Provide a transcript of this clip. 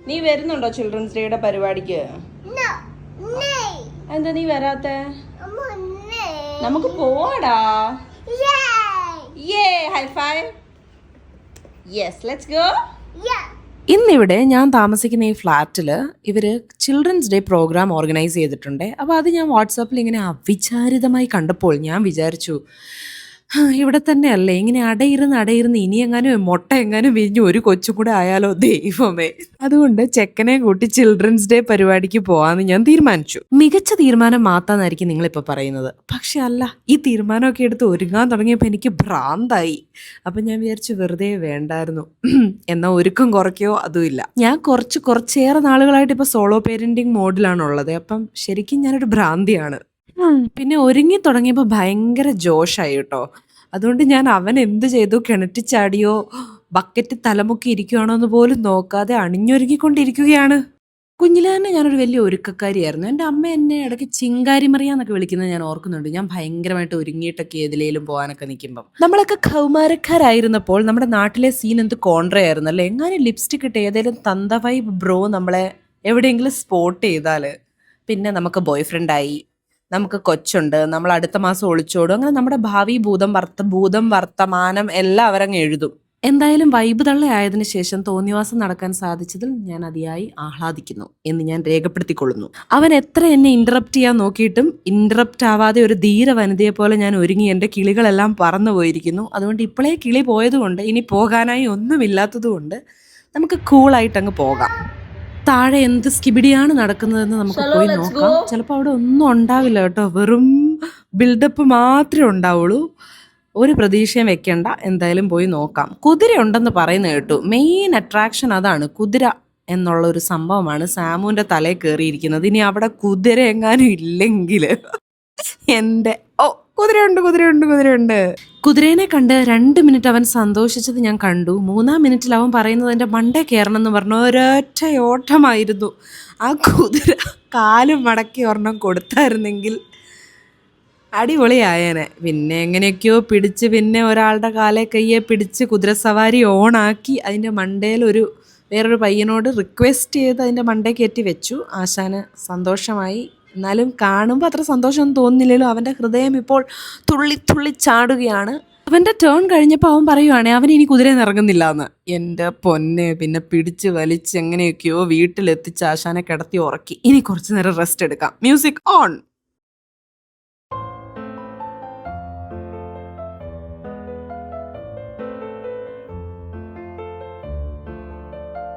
നീ വരുന്നുണ്ടോ ചിൽഡ്രൻസ് ഡേയുടെ പരിപാടിക്ക്? എന്താ നീ വരാത്ത? നമുക്ക് പോവാടാ. High five. Yes, let's go. ഇന്നിവിടെ ഞാൻ താമസിക്കുന്ന ഈ ഫ്ലാറ്റിൽ ഇവർ ചിൽഡ്രൻസ് ഡേ പ്രോഗ്രാം ഓർഗനൈസ് ചെയ്തിട്ടുണ്ട്. അപ്പോൾ അത് ഞാൻ വാട്സാപ്പിൽ ഇങ്ങനെ അവിചാരിതമായി കണ്ടപ്പോൾ ഞാൻ വിചാരിച്ചു, ഇവിടെ തന്നെ അല്ലേ ഇങ്ങനെ അടയിരുന്ന് ഇനി എങ്ങാനും മുട്ട എങ്ങാനും വിരിഞ്ഞ് ഒരു കൊച്ചും കൂടെ ആയാലോ ദൈവമേ. അതുകൊണ്ട് ചെക്കനെ കൂട്ടി ചിൽഡ്രൻസ് ഡേ പരിപാടിക്ക് പോകാമെന്ന് ഞാൻ തീരുമാനിച്ചു. മികച്ച തീരുമാനം മാത്താന്നായിരിക്കും നിങ്ങളിപ്പോൾ പറയുന്നത്. പക്ഷെ അല്ല, ഈ തീരുമാനമൊക്കെ എടുത്ത് ഒരുങ്ങാൻ തുടങ്ങിയപ്പോൾ എനിക്ക് ഭ്രാന്തായി. അപ്പം ഞാൻ വിചാരിച്ചു വെറുതെ വേണ്ടായിരുന്നു. എന്നാൽ ഒരുക്കം കുറയ്ക്കോ അതുമില്ല. ഞാൻ കുറച്ചേറെ നാളുകളായിട്ട് ഇപ്പോൾ സോളോ പേരൻറ്റിങ് മോഡിലാണുള്ളത്. അപ്പം ശരിക്കും ഞാനൊരു ഭ്രാന്തിയാണ്. പിന്നെ ഒരുങ്ങി തുടങ്ങിയപ്പോൾ ഭയങ്കര ജോഷായി കേട്ടോ. അതുകൊണ്ട് ഞാൻ അവൻ എന്ത് ചെയ്തു, കിണറ്റി ചാടിയോ ബക്കറ്റ് തലമുക്കി ഇരിക്കുകയാണോ എന്ന് പോലും നോക്കാതെ അണിഞ്ഞൊരുങ്ങിക്കൊണ്ടിരിക്കുകയാണ്. കുഞ്ഞിലെ തന്നെ ഞാനൊരു വലിയ ഒരുക്കക്കാരിയായിരുന്നു. എൻ്റെ അമ്മ എന്നെ ഇടയ്ക്ക് ചിങ്കാരി മറിയാന്നൊക്കെ വിളിക്കുന്നത് ഞാൻ ഓർക്കുന്നുണ്ട്. ഞാൻ ഭയങ്കരമായിട്ട് ഒരുങ്ങിയിട്ടൊക്കെ ഏതിലേലും പോകാനൊക്കെ നിൽക്കുമ്പം. നമ്മളൊക്കെ കൗമാരക്കാരായിരുന്നപ്പോൾ നമ്മുടെ നാട്ടിലെ സീൻ എന്ത് കോൺട്രയായിരുന്നു അല്ലേ. എങ്ങാനും ലിപ്സ്റ്റിക് ഇട്ട് ഏതെങ്കിലും തന്തവൈ ബ്രോ നമ്മളെ എവിടെയെങ്കിലും സ്പോട്ട് ചെയ്താൽ പിന്നെ നമുക്ക് ബോയ് ഫ്രണ്ടായി, നമുക്ക് കൊച്ചുണ്ട്, നമ്മൾ അടുത്ത മാസം ഒളിച്ചോടും. അങ്ങനെ നമ്മുടെ ഭാവി ഭൂതം വർത്തമാനം എല്ലാം അവരങ്ങ് എഴുതും. എന്തായാലും വൈബ് തള്ളയായതിനു ശേഷം തോന്നിവാസം നടക്കാൻ സാധിച്ചതിൽ ഞാൻ അതിയായി ആഹ്ലാദിക്കുന്നു എന്ന് ഞാൻ രേഖപ്പെടുത്തിക്കൊള്ളുന്നു. അവൻ എത്ര എന്നെ ഇന്ററപ്റ്റ് ചെയ്യാൻ നോക്കിയിട്ടും ഇന്ററപ്റ്റ് ആവാതെ ഒരു ധീര വനിതയെ പോലെ ഞാൻ ഒരുങ്ങി എൻ്റെ കിളികളെല്ലാം പറന്നു പോയിരിക്കുന്നു. അതുകൊണ്ട് ഇപ്പോഴേ കിളി പോയതുകൊണ്ട് ഇനി പോകാനായി ഒന്നുമില്ലാത്തതുകൊണ്ട് നമുക്ക് കൂളായിട്ട് അങ്ങ് പോകാം. താഴെ എന്ത് സ്കിബിഡിയാണ് നടക്കുന്നതെന്ന് നമുക്ക് പോയി നോക്കാം. ചിലപ്പോൾ അവിടെ ഒന്നും ഉണ്ടാവില്ല കേട്ടോ, വെറും ബിൽഡപ്പ് മാത്രമേ ഉണ്ടാവുള്ളൂ. ഒരു പ്രതീക്ഷയും വെക്കണ്ട, എന്തായാലും പോയി നോക്കാം. കുതിര ഉണ്ടെന്ന് പറയുന്നത് കേട്ടു. മെയിൻ അട്രാക്ഷൻ അതാണ്, കുതിര എന്നുള്ള ഒരു സംഭവമാണ് സാമുവിൻ്റെ തലയിൽ കയറിയിരിക്കുന്നത്. ഇനി അവിടെ കുതിര എങ്ങാനും ഇല്ലെങ്കിൽ എൻ്റെ കുതിരയുണ്ട്. കുതിരേനെ കണ്ട് 2 മിനിറ്റ് അവൻ സന്തോഷിച്ചത് ഞാൻ കണ്ടു. 3-ാം മിനിറ്റിൽ അവൻ പറയുന്നത് എൻ്റെ മണ്ടേ കയറണം എന്ന് പറഞ്ഞു. ഒരൊറ്റ ഓട്ടമായിരുന്നു. ആ കുതിര കാലും മടക്കി ഒരെണ്ണം കൊടുത്തായിരുന്നെങ്കിൽ അടിപൊളിയായേനെ. പിന്നെ എങ്ങനെയൊക്കെയോ പിടിച്ച്, പിന്നെ ഒരാളുടെ കയ്യെ പിടിച്ച് കുതിരസവാരി ഓണാക്കി അതിൻ്റെ മണ്ടയിൽ വേറൊരു പയ്യനോട് റിക്വസ്റ്റ് ചെയ്ത് അതിൻ്റെ മണ്ടേ കയറ്റി വെച്ചു. ആശാന് സന്തോഷമായി. എന്നാലും കാണുമ്പോൾ അത്ര സന്തോഷമൊന്നും തോന്നുന്നില്ലല്ലോ. അവൻ്റെ ഹൃദയം ഇപ്പോൾ തുള്ളി ചാടുകയാണ്. അവൻ്റെ ടേൺ കഴിഞ്ഞപ്പോൾ അവൻ പറയുവാണേ അവൻ ഇനി കുതിരയിൽ ഇറങ്ങുന്നില്ല എന്ന്. എൻ്റെ പൊന്നെ, പിന്നെ പിടിച്ച് വലിച്ച് എങ്ങനെയൊക്കെയോ വീട്ടിലെത്തിച്ച് ആശാനെ കിടത്തി ഉറക്കി. ഇനി കുറച്ച് നേരം റെസ്റ്റ് എടുക്കാം. Music on.